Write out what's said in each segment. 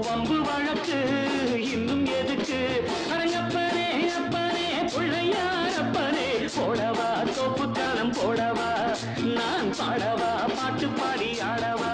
வம்பு வழக்கு இன்னும் எதுக்கு அரங்கப்பனே அப்பனே பிள்ளையார் அப்பனே போடவா தோப்பு காலம் போடவா நான் பாடவா பாட்டு பாடி ஆடவா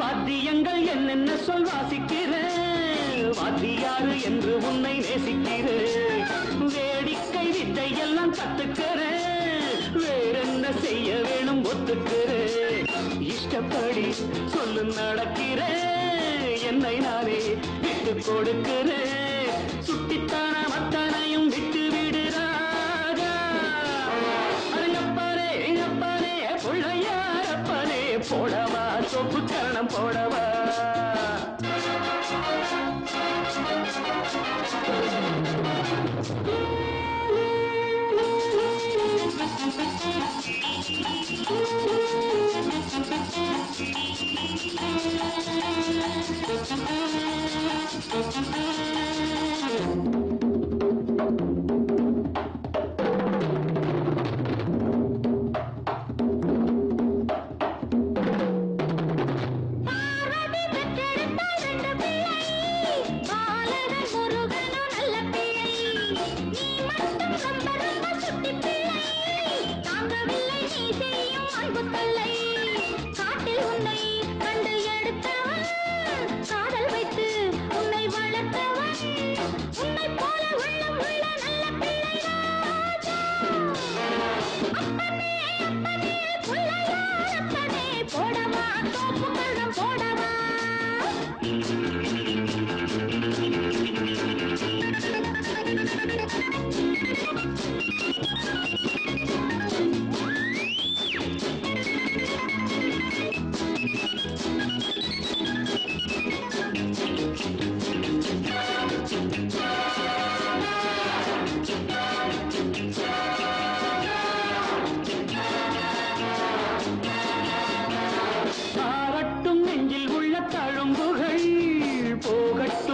வாத்தியங்கள் என்னென்ன சொல் வாசிக்கிறேன் வாத்தியாரு என்று உன்னை நேசிக்கிறேன் வேடிக்கை வித்தை எல்லாம் கத்துக்கிறேன் வேறென்ன செய்ய வேணும் ஒத்துக்கிறேன் இஷ்டப்படி சொல்லு நடக்கிறேன் என்னை நானே விட்டு கொடுக்கிறேன் சுட்டித்தான மத்தனையும் விட்டு விடுறாரா அரங்கப்பனே அப்பனே பிள்ளையார் அப்பனே போடவா சொப்பு கரணம் போடவா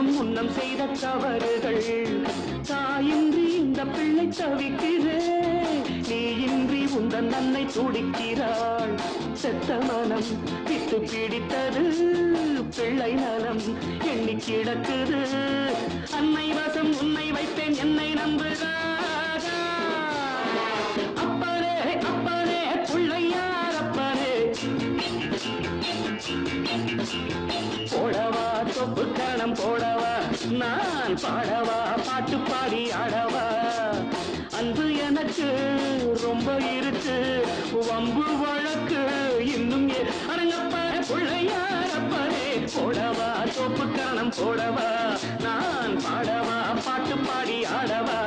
முன்னம் செய்த தவறுகள் தாயின்றி இந்த பிள்ளை தவிக்கிறேன் நீ இன்றி உந்தன் அன்னை துடிக்கிறாள் செத்த மனம் விட்டு பிடித்தது பிள்ளை நலம் எண்ணி கிடக்குது அன்னை வசம் உன்னை வைத்தேன் என்னை நம்புகிறாரா அப்பனே அப்பனே பிள்ளையார் அப்பனே போடவா தொப்பு கணம் போடவா நான் பாடவா பாட்டு பாடி ஆடவா அன்பு எனக்கு ரொம்ப இருக்கு வம்பு வழக்கு இன்னும் அரங்கப்ப பிள்ளையாரப்பனே போடவா தொப்பு கணம் போடவா நான் பாடவா பாட்டு பாடி ஆடவா